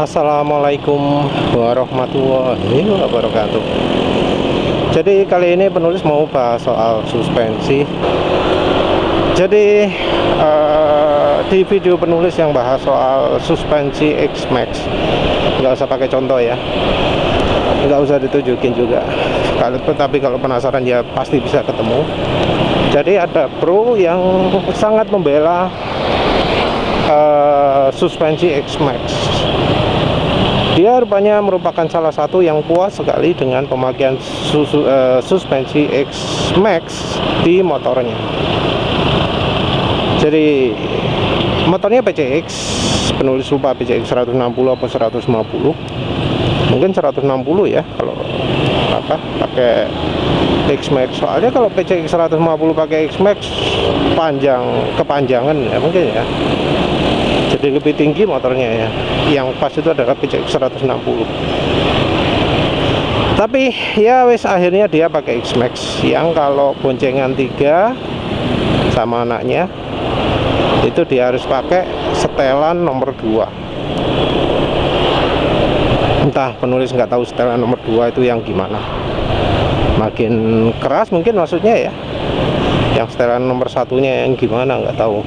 Assalamualaikum warahmatullahi wabarakatuh. Jadi kali ini penulis mau bahas soal suspensi. Jadi di video penulis yang bahas soal suspensi X-Max, nggak usah pakai contoh ya, nggak usah ditunjukin juga. Tapi kalau penasaran ya pasti bisa ketemu. Jadi ada pro yang sangat membela suspensi X-Max. Dia rupanya merupakan salah satu yang puas sekali dengan pemakaian suspensi X-Max di motornya. Jadi motornya PCX, penulis lupa PCX 160 apa 150. Mungkin 160 ya kalau pakai X-Max. Soalnya kalau PCX 150 pakai X-Max kepanjangan ya mungkin ya. Jadi lebih tinggi motornya ya. Yang pas itu adalah PCX 160. Tapi ya wes akhirnya dia pakai X-Max yang kalau boncengan 3 sama anaknya itu dia harus pakai setelan nomor 2. Entah penulis nggak tahu setelan nomor 2 itu yang gimana. Makin keras mungkin maksudnya ya. Yang setelan nomor satunya yang gimana nggak tahu.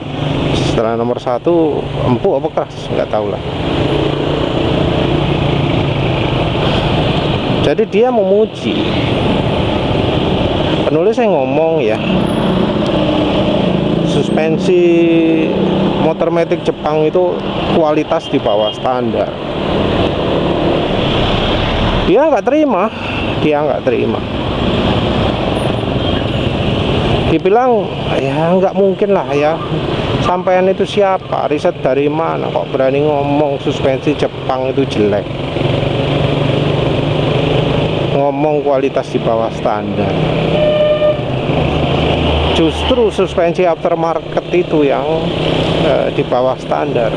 Setelan nomor 1 empuk apa keras nggak tahu lah. Jadi dia memuji, penulis yang ngomong ya, suspensi motor matic Jepang itu kualitas di bawah standar. Dia nggak terima. Dibilang ya nggak mungkin lah ya, sampean itu siapa, riset dari mana kok berani ngomong suspensi Jepang itu jelek, ngomong kualitas di bawah standar. Justru suspensi aftermarket itu yang di bawah standar.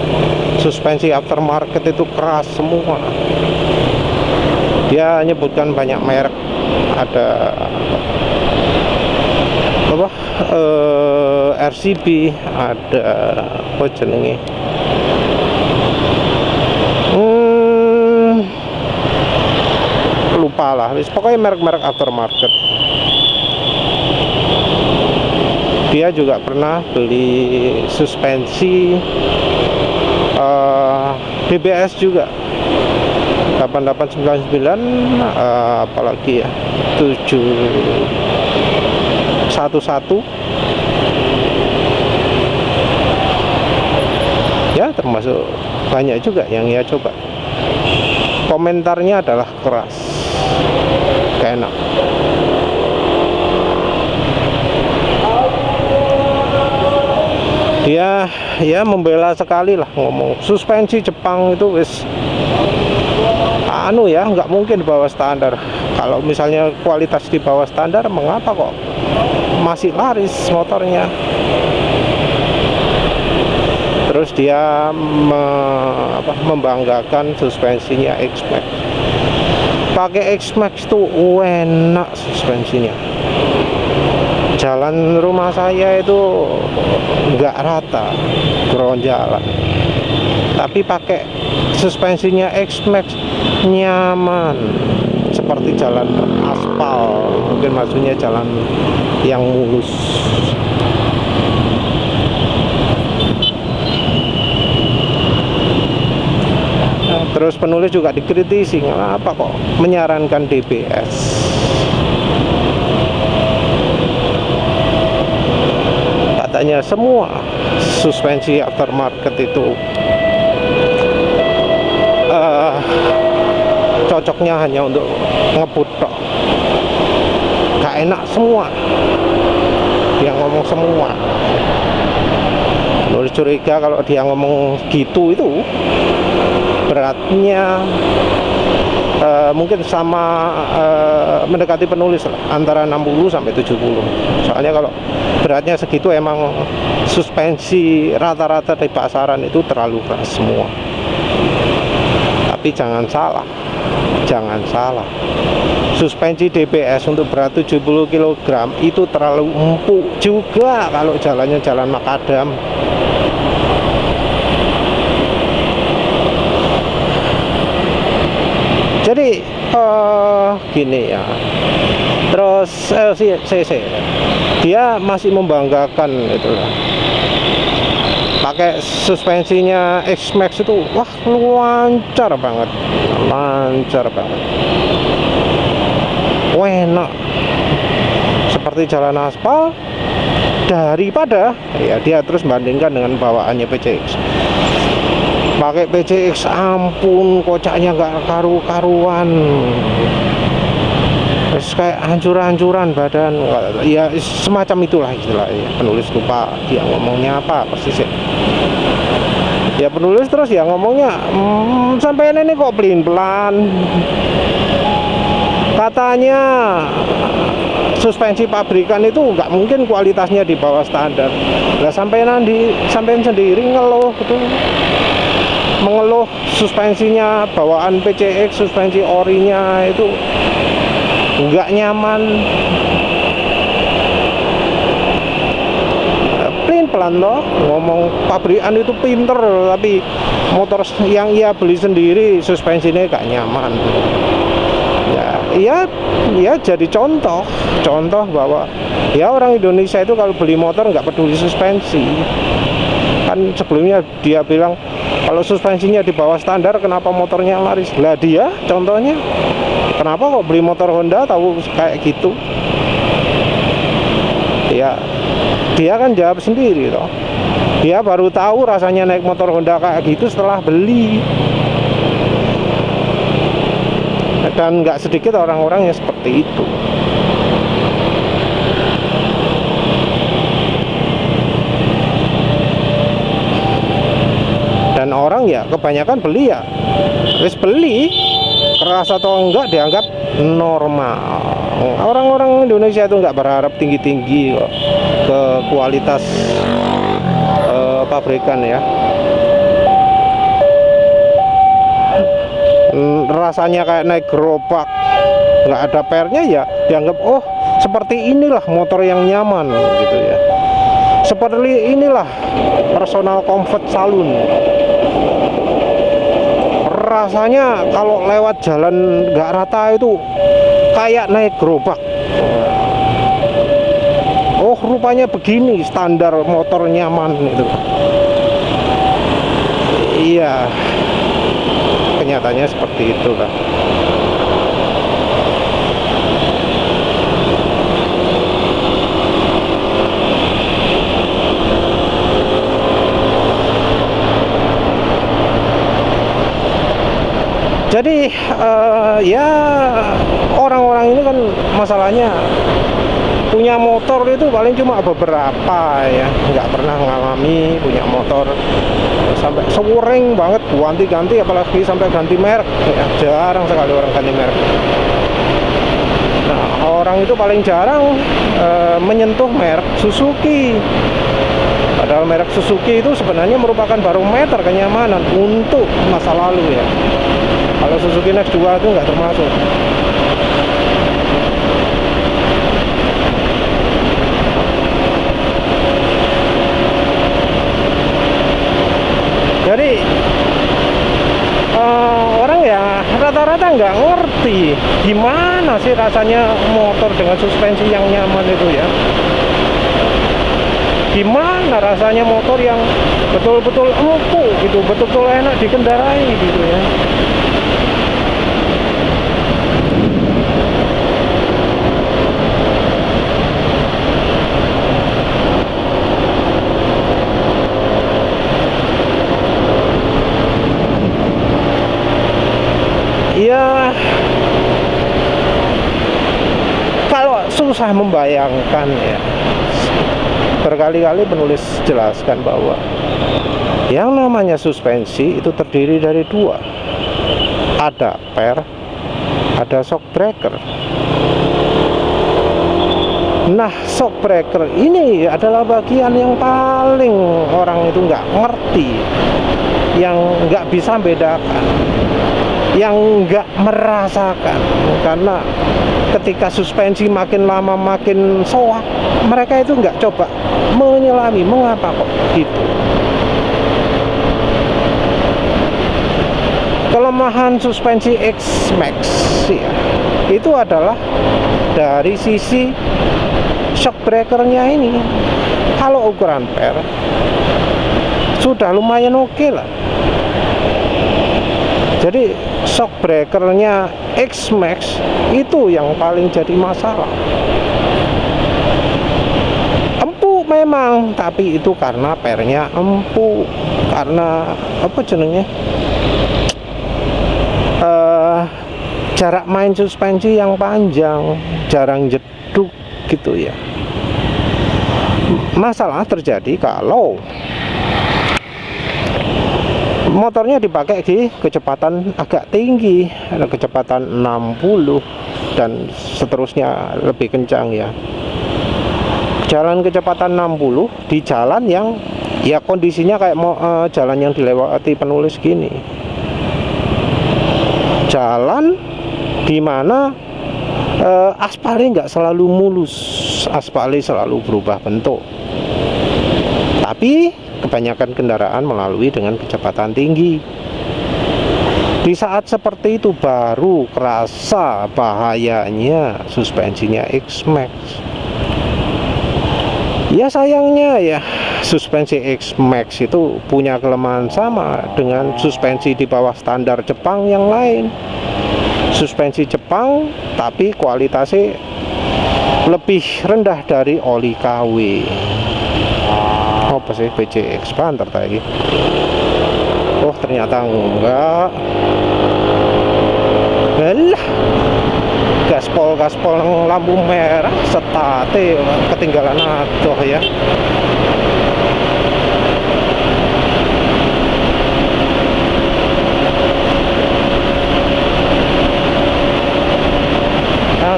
Suspensi aftermarket itu keras semua. Dia menyebutkan banyak merek, ada RCB, ada apa jenenge, lupa lah, pokoknya merek-merek aftermarket. Dia juga pernah beli suspensi BBS juga 8899, apalagi ya 711 ya, termasuk banyak juga yang ya coba. Komentarnya adalah keras, gak enak. Dia ya membela sekali lah, ngomong suspensi Jepang itu wis ya nggak mungkin di bawah standar. Kalau misalnya kualitas di bawah standar, mengapa kok masih laris motornya? Terus dia membanggakan suspensinya X-Max. Pakai X-Max tuh enak suspensinya. Jalan rumah saya itu nggak rata geronjalan, tapi pakai suspensinya X-Max nyaman seperti jalan aspal, mungkin maksudnya jalan yang mulus. Terus penulis juga dikritisi, kenapa kok menyarankan DBS. Katanya semua suspensi aftermarket itu cocoknya hanya untuk ngebut tok. Gak enak semua. Dia ngomong semua. Penulis curiga kalau dia ngomong gitu itu beratnya mungkin sama mendekati penulis lah, antara 60 sampai 70. Soalnya kalau beratnya segitu emang suspensi rata-rata di pasaran itu terlalu keras semua. Tapi jangan salah, suspensi DBS untuk berat 70 kg itu terlalu empuk juga kalau jalannya jalan makadam. Jadi gini ya. Terus dia masih membanggakan itu lah. Pakai suspensinya X-Max itu, wah lancar banget, enak seperti jalan aspal. Daripada ya dia terus bandingkan dengan bawaannya PCX. Pakai PCX, ampun kocaknya nggak karu-karuan, terus kayak hancur-hancuran badan ya, semacam itulah istilahnya. Penulis lupa dia ngomongnya apa persis ya, penulis terus ya ngomongnya sampai ini kok pelin-pelan, katanya suspensi pabrikan itu nggak mungkin kualitasnya di bawah standar. Nggak sampai sendiri ngeluh gitu, mengeluh suspensinya bawaan PCX, suspensi orinya itu nggak nyaman, pelan loh. Ngomong pabrikan itu pinter, tapi motor yang ia beli sendiri suspensinya nggak nyaman. Ya jadi contoh bahwa ya orang Indonesia itu kalau beli motor nggak peduli suspensi. Kan sebelumnya dia bilang kalau suspensinya di bawah standar kenapa motornya laris. Lah dia contohnya, kenapa kok beli motor Honda tahu kayak gitu. Ya dia kan jawab sendiri toh, dia baru tahu rasanya naik motor Honda kayak gitu setelah beli. Dan nggak sedikit orang-orang yang seperti itu. Dan orang ya kebanyakan beli ya wis beli, keras atau enggak dianggap normal. Orang-orang Indonesia itu nggak berharap tinggi-tinggi kok ke kualitas pabrikan ya. Rasanya kayak naik gerobak, nggak ada pernya ya dianggap oh seperti inilah motor yang nyaman gitu ya, seperti inilah personal comfort saloon. Rasanya kalau lewat jalan nggak rata itu kayak naik gerobak. Oh rupanya begini standar motor nyaman itu. Iya, kenyataannya seperti itulah. Jadi ya orang-orang ini kan masalahnya punya motor itu paling cuma beberapa ya, nggak pernah ngalami punya motor sampai sewering banget ganti-ganti, apalagi sampai ganti merek ya, jarang sekali orang ganti merek. Nah orang itu paling jarang menyentuh merek Suzuki, padahal merek Suzuki itu sebenarnya merupakan barometer kenyamanan untuk masa lalu ya. Kalau Suzuki Next 2 itu nggak termasuk. Jadi orang ya rata-rata nggak ngerti gimana sih rasanya motor dengan suspensi yang nyaman itu ya. Gimana rasanya motor yang betul-betul empuk gitu, betul-betul enak dikendarai gitu ya. Ya kalau susah membayangkan ya, berkali-kali penulis jelaskan bahwa yang namanya suspensi itu terdiri dari dua, ada per, ada shock breaker. Nah shock breaker ini adalah bagian yang paling orang itu nggak ngerti, yang nggak bisa bedakan, yang nggak merasakan. Karena ketika suspensi makin lama makin soak, mereka itu nggak coba menyelami mengapa kok gitu. kelemahan suspensi X-Max ya, itu adalah dari sisi shock breakernya ini. Kalau ukuran per sudah lumayan oke lah. Jadi shock breakernya X-Max itu yang paling jadi masalah. Empuk memang, tapi itu karena pernya empuk, karena apa jenengnya, jarak main suspensi yang panjang, jarang jeduk gitu ya. Masalah terjadi kalau motornya dipakai di kecepatan agak tinggi, ada kecepatan 60 dan seterusnya lebih kencang ya. Jalan kecepatan 60 di jalan yang ya kondisinya kayak jalan yang dilewati penulis gini. Jalan dimana aspalnya nggak selalu mulus, aspalnya selalu berubah bentuk, tapi kebanyakan kendaraan melalui dengan kecepatan tinggi. Di saat seperti itu baru kerasa bahayanya suspensinya X-Max. Ya sayangnya ya, suspensi X-Max itu punya kelemahan sama dengan suspensi di bawah standar Jepang yang lain. Suspensi Jepang tapi kualitasnya lebih rendah dari oli KW. Apa sih PCX Panther tadi? Oh ternyata enggak. Alah, gaspol lampu merah setate ketinggalan adoh ya.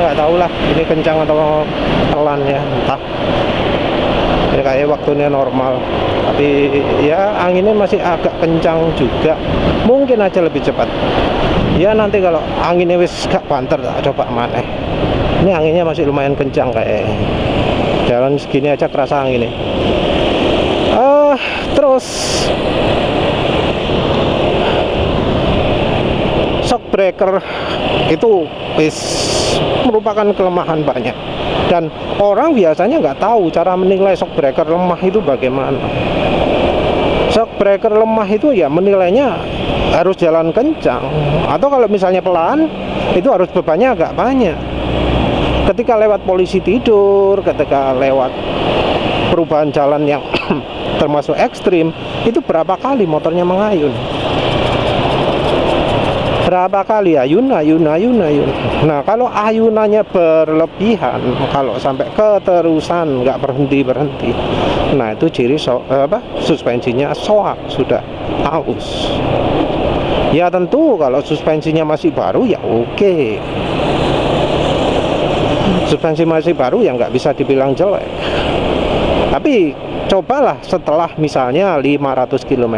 Nggak tahu lah ini kencang atau pelan ya, entah ya, kayak waktunya normal, tapi ya anginnya masih agak kencang juga, mungkin aja lebih cepat ya. Nanti kalau anginnya wis gak banter tak coba maneh. Ini anginnya masih lumayan kencang, kayak jalan segini aja kerasa anginnya. Terus shock breaker itu merupakan kelemahan banyak, dan orang biasanya nggak tahu cara menilai shock breaker lemah itu bagaimana. Shock breaker lemah itu ya menilainya harus jalan kencang, atau kalau misalnya pelan itu harus bebannya agak banyak. Ketika lewat polisi tidur, ketika lewat perubahan jalan yang termasuk ekstrim, itu berapa kali motornya mengayun, berapa kali ayun. Nah kalau ayunannya berlebihan, kalau sampai keterusan nggak berhenti, nah itu ciri suspensinya soak, sudah aus. Ya tentu kalau suspensinya masih baru ya oke. Suspensi masih baru ya nggak bisa dibilang jelek. Tapi cobalah setelah misalnya 500 km,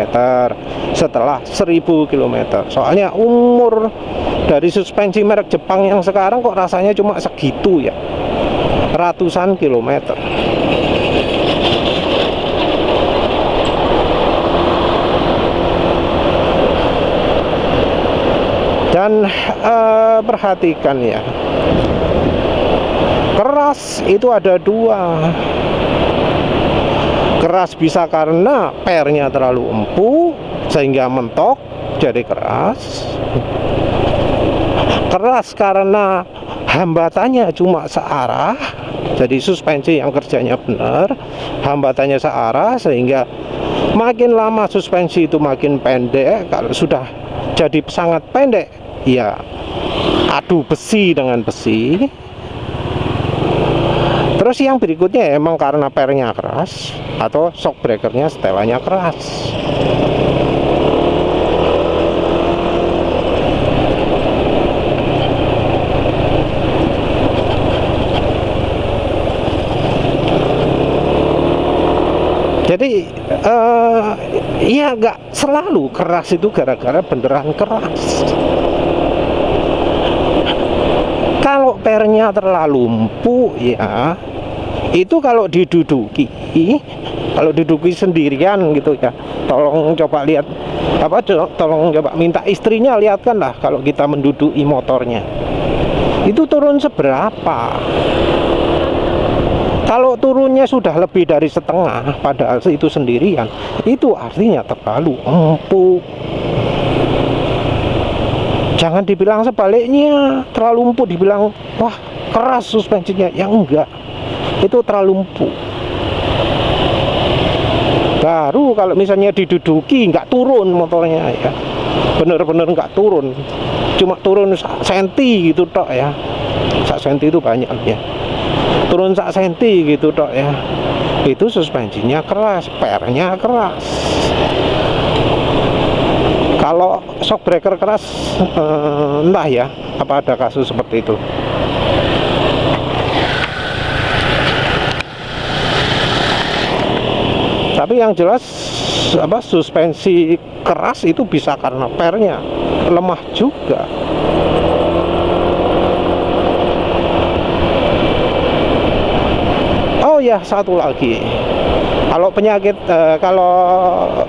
setelah 1000 km. Soalnya umur dari suspensi merek Jepang yang sekarang kok rasanya cuma segitu ya, ratusan kilometer. Dan perhatikan ya, keras itu ada dua. Keras bisa karena pernya terlalu empuk sehingga mentok jadi keras. Keras karena hambatannya cuma searah, jadi suspensi yang kerjanya benar, hambatannya searah sehingga makin lama suspensi itu makin pendek. Kalau sudah jadi sangat pendek ya adu besi dengan besi. Terus yang berikutnya emang karena pernya keras atau shock breakernya setelannya keras. Jadi ya nggak selalu keras itu gara-gara beneran keras. Kalau pernya terlalu empuk ya, itu kalau diduduki Kalau duduki sendirian gitu ya, tolong coba lihat tolong coba minta istrinya lihatkan lah kalau kita menduduki motornya itu turun seberapa. Kalau turunnya sudah lebih dari setengah padahal itu sendirian, itu artinya terlalu empuk. Jangan dibilang sebaliknya, terlalu empuk dibilang wah keras suspensinya, ya enggak, itu terlalu empuk. Baru kalau misalnya diduduki nggak turun motornya ya, bener-bener nggak turun, cuma turun senti gitu tok ya. Sak senti itu banyak ya, turun sak senti gitu tok ya, itu suspensinya keras, pernya keras. Kalau shock breaker keras, entah ya apa ada kasus seperti itu. Tapi yang jelas suspensi keras itu bisa karena pernya lemah juga. Oh ya, satu lagi. Kalau penyakit, kalau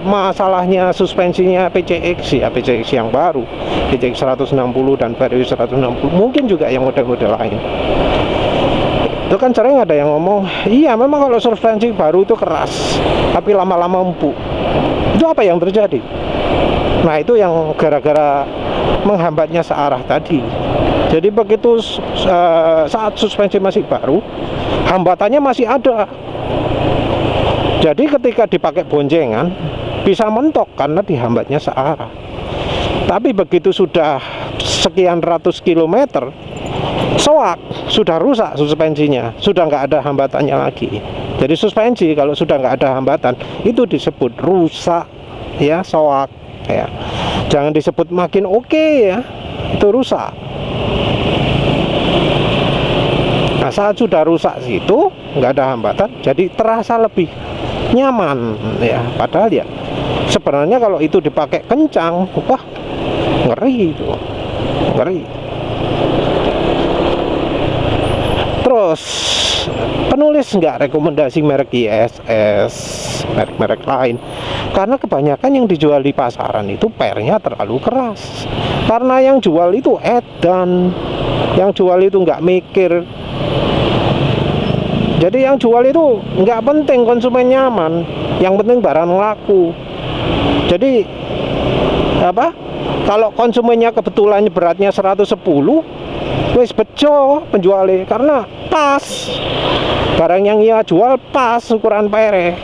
masalahnya suspensinya PCX ya, PCX yang baru, PCX 160 dan Vario 160, mungkin juga yang model-model lain. Itu kan sering ada yang ngomong, iya memang kalau suspensi baru itu keras, tapi lama-lama empuk. Itu apa yang terjadi? Nah itu yang gara-gara menghambatnya searah tadi. Jadi begitu saat suspensi masih baru, hambatannya masih ada. Jadi ketika dipakai boncengan bisa mentok karena dihambatnya searah. Tapi begitu sudah sekian ratus kilometer, soak, sudah rusak suspensinya, sudah nggak ada hambatannya lagi. Jadi suspensi kalau sudah nggak ada hambatan itu disebut rusak ya, soak ya. Jangan disebut makin oke ya, itu rusak. Nah saat sudah rusak situ nggak ada hambatan, jadi terasa lebih nyaman ya. Padahal ya sebenarnya kalau itu dipakai kencang, wah ngeri itu, ngeri. Terus penulis nggak rekomendasi merek ISS, merek-merek lain, karena kebanyakan yang dijual di pasaran itu pernya terlalu keras. Karena yang jual itu edan, yang jual itu nggak mikir. Jadi yang jual itu nggak penting konsumen nyaman, yang penting barang laku. Jadi apa? Kalau konsumennya kebetulan beratnya 110, wis bejo penjualnya karena pas. Barang yang ia jual pas ukuran pere.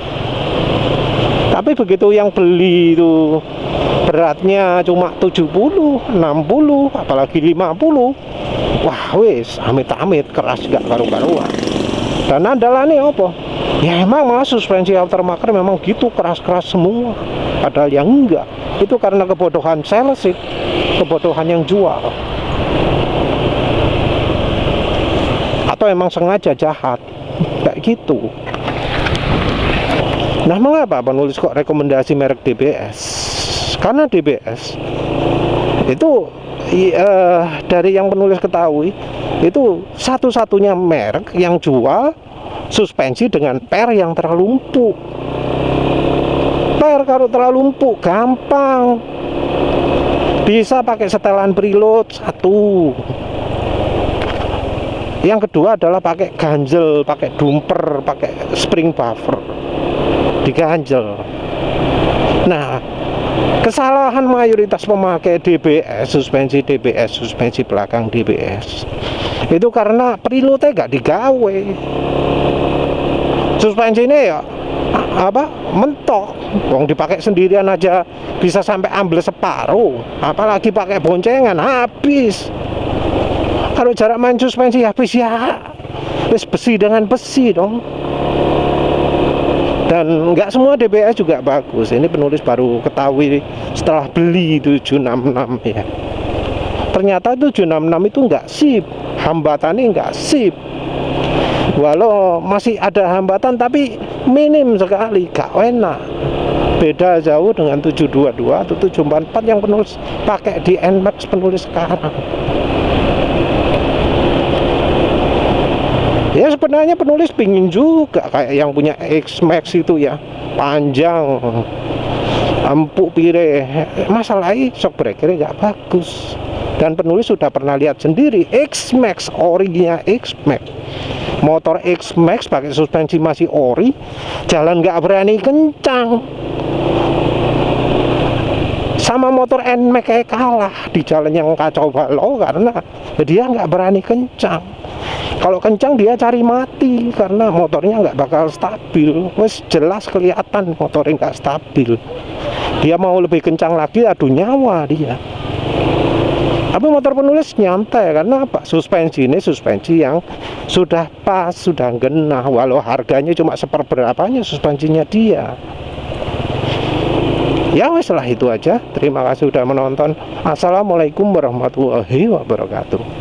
Tapi begitu yang beli itu beratnya cuma 70, 60, apalagi 50, wah wis amit-amit keras gak karu-karuan. Dan andalane apa? Ya emang malah suspensi aftermarket memang gitu keras-keras semua. Padahal yang enggak, itu karena kebodohan sales, kebodohan yang jual. Atau emang sengaja jahat kayak gitu. Nah mengapa penulis kok rekomendasi merek DBS? Karena DBS itu dari yang penulis ketahui itu satu-satunya merek yang jual suspensi dengan per yang terlalu empuk. Per kalau terlalu empuk gampang, bisa pakai setelan preload satu. Yang kedua adalah pakai ganjel, pakai dumper, pakai spring buffer, diganjel. Nah, kesalahan mayoritas pemakai DBS, suspensi DBS, suspensi belakang DBS, itu karena preloadnya gak digawe. Suspensi ini ya mentok. Wong dipakai sendirian aja bisa sampai ambles separuh, apalagi pakai boncengan habis. Kalau jarak main suspensi habis ya besi dengan besi dong. Dan nggak semua DBS juga bagus. Ini penulis baru ketahui setelah beli 766 ya. Ternyata 766 itu nggak sip, hambatannya nggak sip. Walau masih ada hambatan tapi minim sekali, gak enak. Beda jauh dengan 722 atau 744 yang penulis pakai di NMAX penulis sekarang. Ya sebenarnya penulis pingin juga kayak yang punya X-Max itu ya, panjang, empuk pire. Masalahnya shock breakernya nggak bagus. Dan penulis sudah pernah lihat sendiri X-Max, orinya X-Max. Motor X-Max pakai suspensi masih ori, jalan nggak berani kencang. Sama motor NMAX kayak kalah di jalan yang kacau balau karena dia nggak berani kencang. Kalau kencang dia cari mati karena motornya nggak bakal stabil. Wes jelas kelihatan motornya nggak stabil. Dia mau lebih kencang lagi adu nyawa dia. Tapi motor penulis nyantai karena apa? Suspensi ini suspensi yang sudah pas, sudah genah. Walau harganya cuma seperberapanya suspensinya dia. Ya wes lah itu aja. Terima kasih sudah menonton. Assalamualaikum warahmatullahi wabarakatuh.